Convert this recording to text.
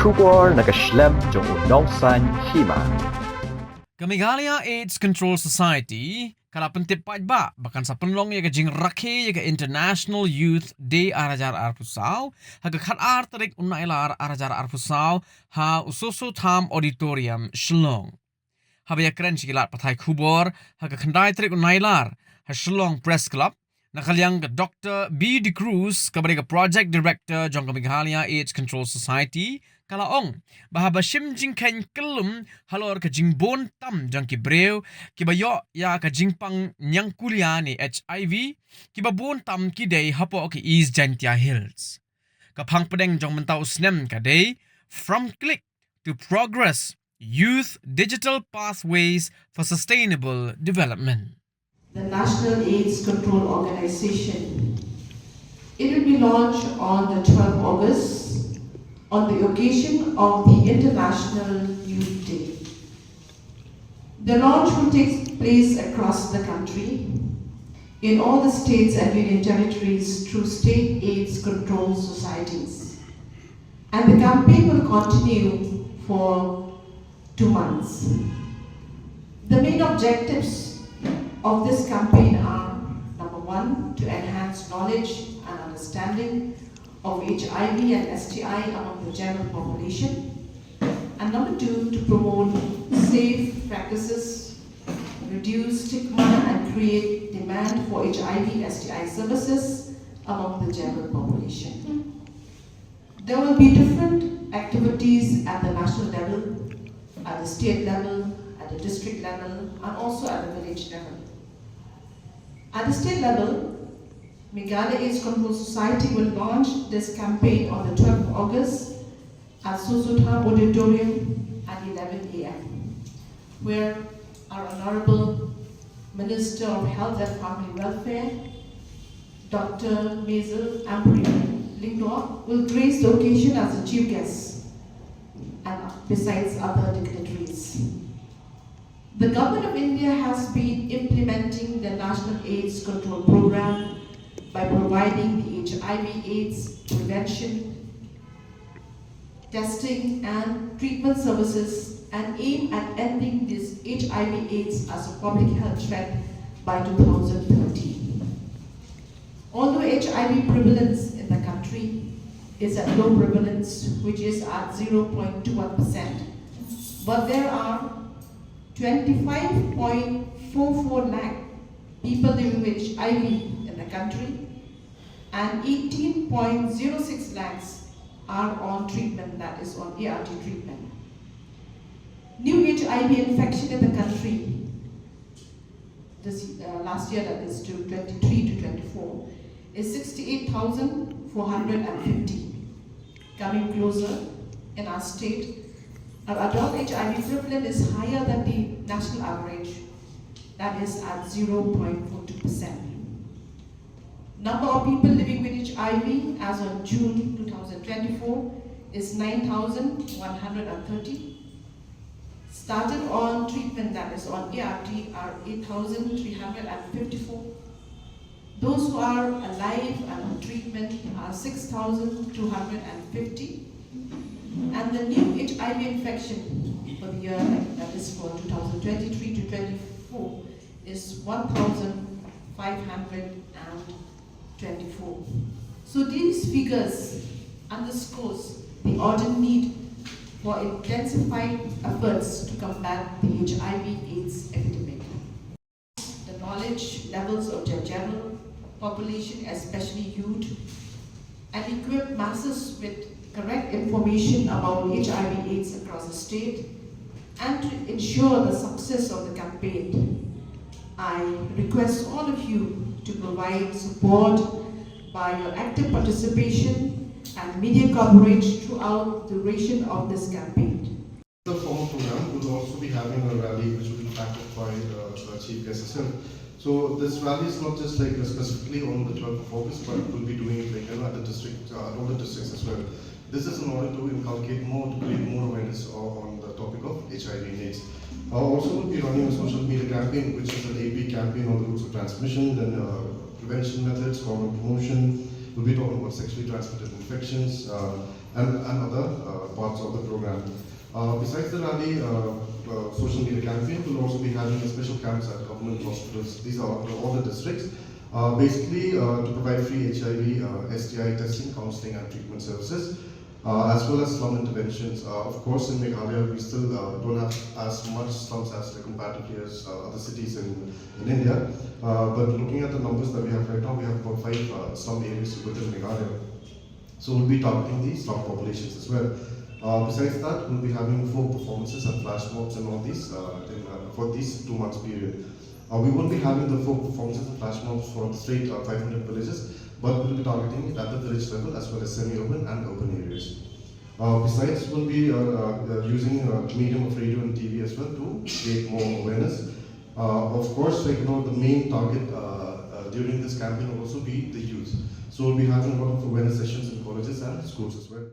Kubor nakaslem jong unongsan himan. Kamigalia AIDS Control Society kala pentip ba bahkan sa penlong ya jing rakhe ya International Youth Day arajar arpusau haga khat tarik unailar arajar arpusau ha ususu tham auditorium Shillong. Habaya keren sigilat patai kubor haga khandai tarik unailar ha Shillong Press Club nakalyang Dr. B. De Cruz kabari Project Director jong Kamigalia AIDS Control Society kalaong bahaba shimjing kan kelum halor ka jingbon tam jang ki breu ki bayo ya ka jingpang nyang kulia ni HIV ki babon tam ki day hapo ki East Jantia Hills ka phang pedeng jong mentau snem ka day from click to progress youth digital pathways for sustainable development. The National AIDS Control Organization. It will be launched on the 12th August on the occasion of the International Youth Day. The launch will take place across the country in all the states and union territories through state AIDS control societies. And the campaign will continue for 2 months. The main objectives of this campaign are, number one, to enhance knowledge and understanding of HIV and STI among the general population, and number two, to promote safe practices, reduce stigma and create demand for HIV STI services among the general population. There will be different activities at the national level, at the state level, at the district level, and also at the village level. At the state level, Meghalaya AIDS Control Society will launch this campaign on the 12th of August at Susutham Auditorium at 11 a.m., where our Honorable Minister of Health and Family Welfare, Dr. Maisel Ampri Lingdor, will grace the occasion as the chief guest, and besides other dignitaries. The Government of India has been implementing the National AIDS Control Program by providing the HIV/AIDS prevention, testing and treatment services and aim at ending this HIV/AIDS as a public health threat by 2030. Although HIV prevalence in the country is at low prevalence, which is at 0.21%, but there are 25.44 lakh people living with HIV in the country, and 18.06 lakhs are on treatment, that is on ART treatment. New HIV infection in the country this last year, that is to 23 to 24, is 68,450. Coming closer in our state, our adult HIV prevalence is higher than the national average, that is at 0.42%. Number of people living with HIV as on June 2024 is 9,130. Started on treatment, that is on ART, are 8,354. Those who are alive and on treatment are 6,250. And the new HIV infection for the year, that is for 2023 to 24, is 1,524. So these figures underscores the urgent need for intensified efforts to combat the HIV/AIDS epidemic. The knowledge levels of the general population, especially youth, and equip masses with correct information about HIV/AIDS across the state, and to ensure the success of the campaign, I request all of you to provide support by your active participation and media coverage throughout the duration of this campaign. The former program would also be having a rally which will be backed up by the chief guest as well. So this rally is not just like specifically on the 12th of August, but we'll be doing it like at the district, all the districts as well. This is in order to inculcate more, to create more awareness on the topic of HIV and AIDS. Also, we'll be running a social media campaign, which is an AP campaign on the routes of transmission, then prevention methods, common promotion. We'll be talking about sexually transmitted infections, and other parts of the program. Besides the rally, social media campaign will also be having a special camps at government hospitals. These are all the districts. Basically, to provide free HIV, STI testing, counseling, and treatment services, as well as slum interventions. Of course, in Meghalaya, we still don't have as much slums as comparatively as other cities in India. But looking at the numbers that we have right now, we have about 5 slum areas within Meghalaya. So we'll be targeting the slum populations as well. Besides that, we'll be having folk performances and flash mobs and all these for these 2 months period. We won't be having the folk performances and flash mobs for the straight 500 villages, but we'll be targeting it at the village level as well as semi-urban and urban areas. Besides, we'll be using medium of radio and TV as well to create more awareness. Of course, the main target during this campaign will also be the youth. So we'll be having a lot of awareness sessions in colleges and schools as well.